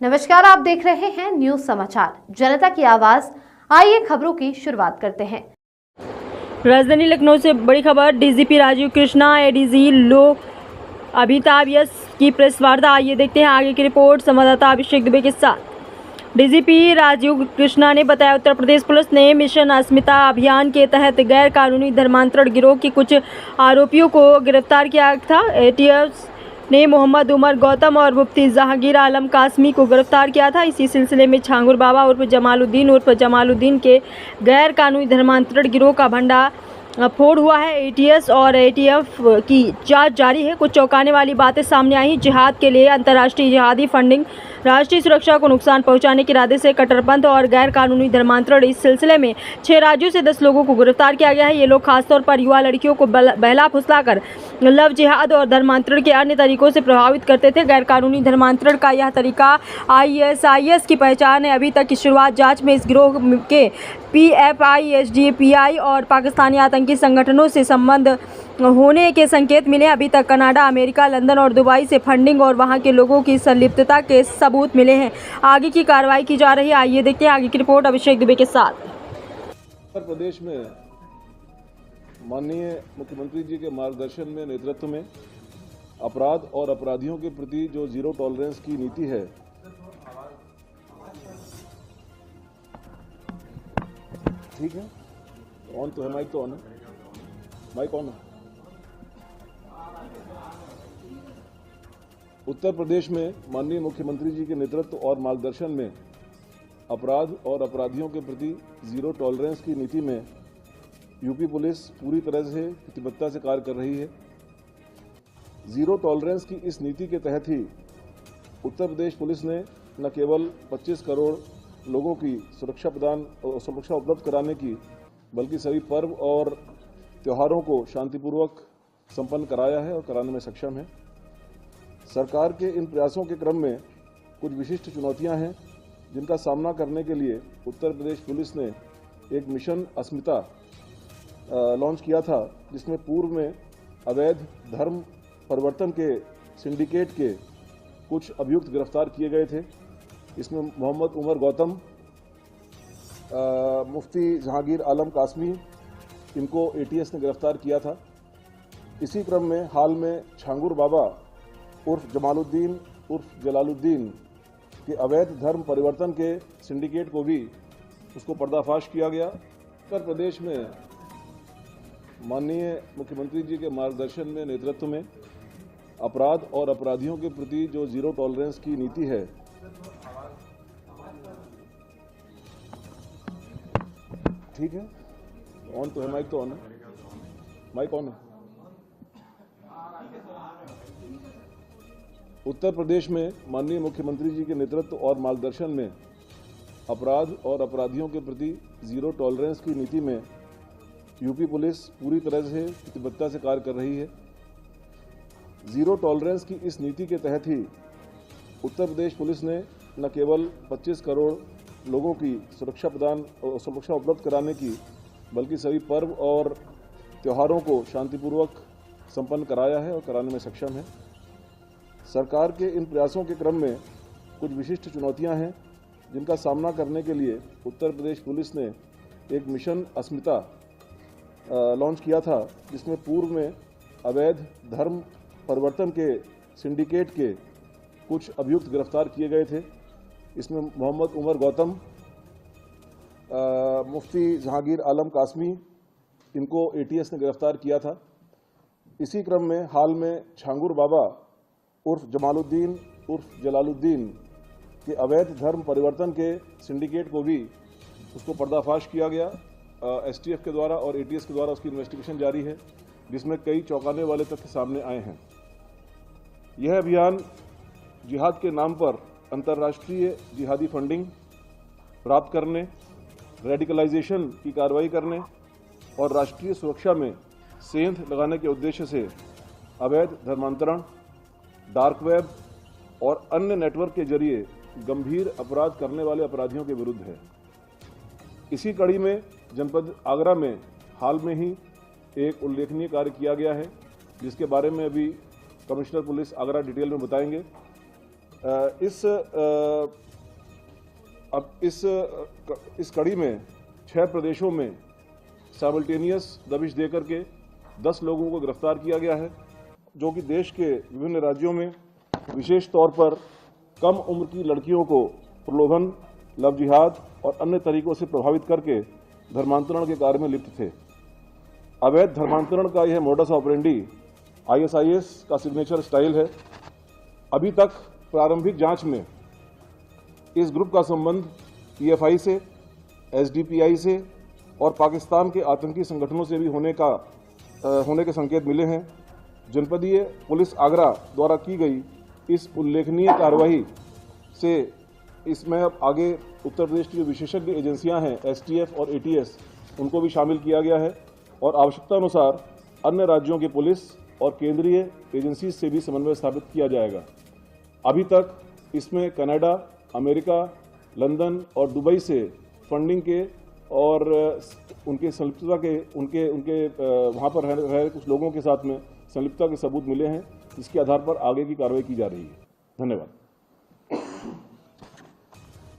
नमस्कार, आप देख रहे हैं न्यूज समाचार जनता की आवाज। आइए खबरों की शुरुआत करते हैं। राजधानी लखनऊ से बड़ी खबर। डीजीपी राजीव कृष्णा, एडीजी लो अमिताभ यस की प्रेस वार्ता। आइए देखते हैं आगे की रिपोर्ट संवाददाता अभिषेक दुबे के साथ। डीजीपी राजीव कृष्णा ने बताया, उत्तर प्रदेश पुलिस ने मिशन अस्मिता अभियान के तहत गैर कानूनी धर्मांतरण गिरोह के कुछ आरोपियों को गिरफ्तार किया था। एटीएस ने मोहम्मद उमर गौतम और मुफ्ती जहांगीर आलम कासमी को गिरफ्तार किया था। इसी सिलसिले में छांगुर बाबा उर्फ जमालुद्दीन के गैर कानूनी धर्मांतरण गिरोह का भंडा फोड़ हुआ है। एटीएस और एटीएफ की जांच जारी है। कुछ चौंकाने वाली बातें सामने आई। जिहाद के लिए अंतर्राष्ट्रीय जिहादी फंडिंग, राष्ट्रीय सुरक्षा को नुकसान पहुंचाने के इरादे से कट्टरपंथ और गैर कानूनी धर्मांतरण। इस सिलसिले में 6 राज्यों से 10 लोगों को गिरफ्तार किया गया है। ये लोग खासतौर पर युवा लड़कियों को बहला फुसलाकर लव जिहाद और धर्मांतरण के अन्य तरीकों से प्रभावित करते थे। गैर कानूनी धर्मांतरण का यह तरीका ISIS की पहचान है। अभी तक की शुरुआत जांच में इस गिरोह के PFI, SDPI और पाकिस्तानी आतंकी संगठनों से संबंध होने के संकेत मिले। अभी तक कनाडा, अमेरिका, लंदन और दुबई से फंडिंग और वहां के लोगों की संलिप्तता के सबूत मिले हैं। आगे की कार्रवाई की जा रही है। आइए देखते हैं आगे की रिपोर्ट अभिषेक दुबे के साथ। उत्तर प्रदेश में माननीय मुख्यमंत्री जी के मार्गदर्शन में, नेतृत्व में अपराध और अपराधियों के प्रति जो जीरो टॉलरेंस की नीति है, ठीक है, ऑन तो है, माइक तो ऑन है, माइक ऑन है। उत्तर प्रदेश में माननीय मुख्यमंत्री जी के नेतृत्व और मार्गदर्शन में अपराध और अपराधियों के प्रति जीरो टॉलरेंस की नीति में यूपी पुलिस पूरी तरह से प्रतिबद्धता से कार्य कर रही है। जीरो टॉलरेंस की इस नीति के तहत ही उत्तर प्रदेश पुलिस ने न केवल 25 करोड़ लोगों की सुरक्षा उपलब्ध कराने की, बल्कि सभी पर्व और त्योहारों को शांतिपूर्वक संपन्न कराया है और कराने में सक्षम है। सरकार के इन प्रयासों के क्रम में कुछ विशिष्ट चुनौतियां हैं, जिनका सामना करने के लिए उत्तर प्रदेश पुलिस ने एक मिशन अस्मिता लॉन्च किया था, जिसमें पूर्व में अवैध धर्म परिवर्तन के सिंडिकेट के कुछ अभियुक्त गिरफ्तार किए गए थे। इसमें मोहम्मद उमर गौतम, मुफ्ती जहांगीर आलम कासमी, इनको एटीएस ने गिरफ्तार किया था। इसी क्रम में हाल में छांगुर बाबा उर्फ जमालुद्दीन उर्फ जलालुद्दीन के अवैध धर्म परिवर्तन के सिंडिकेट को भी उसको पर्दाफाश किया गया। उत्तर प्रदेश में माननीय मुख्यमंत्री जी के मार्गदर्शन में, नेतृत्व में अपराध और अपराधियों के प्रति जो जीरो टॉलरेंस की नीति है, ठीक है, ऑन तो है, माइक तो ऑन है, माइक ऑन है। उत्तर प्रदेश में माननीय मुख्यमंत्री जी के नेतृत्व और मार्गदर्शन में अपराध और अपराधियों के प्रति जीरो टॉलरेंस की नीति में यूपी पुलिस पूरी तरह से प्रतिबद्धता से कार्य कर रही है। जीरो टॉलरेंस की इस नीति के तहत ही उत्तर प्रदेश पुलिस ने न केवल 25 करोड़ लोगों की सुरक्षा उपलब्ध कराने की, बल्कि सभी पर्व और त्योहारों को शांतिपूर्वक संपन्न कराया है और कराने में सक्षम है। सरकार के इन प्रयासों के क्रम में कुछ विशिष्ट चुनौतियां हैं, जिनका सामना करने के लिए उत्तर प्रदेश पुलिस ने एक मिशन अस्मिता लॉन्च किया था, जिसमें पूर्व में अवैध धर्म परिवर्तन के सिंडिकेट के कुछ अभियुक्त गिरफ्तार किए गए थे। इसमें मोहम्मद उमर गौतम, मुफ्ती जहांगीर आलम कासमी, इनको एटीएस ने गिरफ्तार किया था। इसी क्रम में हाल में छांगुर बाबा उर्फ जमालुद्दीन उर्फ जलालुद्दीन के अवैध धर्म परिवर्तन के सिंडिकेट को भी उसको पर्दाफाश किया गया। STF के द्वारा और ATS के द्वारा उसकी इन्वेस्टिगेशन जारी है, जिसमें कई चौंकाने वाले तथ्य सामने आए हैं। यह अभियान जिहाद के नाम पर अंतर्राष्ट्रीय जिहादी फंडिंग प्राप्त करने, रेडिकलाइजेशन की कार्रवाई करने और राष्ट्रीय सुरक्षा में सेंध लगाने के उद्देश्य से अवैध धर्मांतरण, डार्क वेब और अन्य नेटवर्क के जरिए गंभीर अपराध करने वाले अपराधियों के विरुद्ध है। इसी कड़ी में जनपद आगरा में हाल में ही एक उल्लेखनीय कार्य किया गया है, जिसके बारे में अभी कमिश्नर पुलिस आगरा डिटेल में बताएंगे। अब इस कड़ी में 6 प्रदेशों में साइमल्टेनियस दबिश देकर के 10 लोगों को गिरफ्तार किया गया है, जो कि देश के विभिन्न राज्यों में विशेष तौर पर कम उम्र की लड़कियों को प्रलोभन, लव जिहाद और अन्य तरीकों से प्रभावित करके धर्मांतरण के कार्य में लिप्त थे। अवैध धर्मांतरण का यह मोडस ऑपरेंडी ISIS का सिग्नेचर स्टाइल है। अभी तक प्रारंभिक जांच में इस ग्रुप का संबंध PFI से, SDPI से और पाकिस्तान के आतंकी संगठनों से भी होने के संकेत मिले हैं। जनपदीय पुलिस आगरा द्वारा की गई इस उल्लेखनीय कार्रवाई से इसमें अब आगे उत्तर प्रदेश की जो विशेषज्ञ एजेंसियां हैं STF और ATS, उनको भी शामिल किया गया है और आवश्यकता अनुसार अन्य राज्यों की पुलिस और केंद्रीय एजेंसी से भी समन्वय स्थापित किया जाएगा। अभी तक इसमें कनाडा, अमेरिका, लंदन और दुबई से फंडिंग के और उनके संलिप्तता के उनके वहाँ पर रह रहे कुछ लोगों के साथ में संलिप्तता के सबूत मिले हैं, जिसके आधार पर आगे की कार्रवाई की जा रही है। धन्यवाद।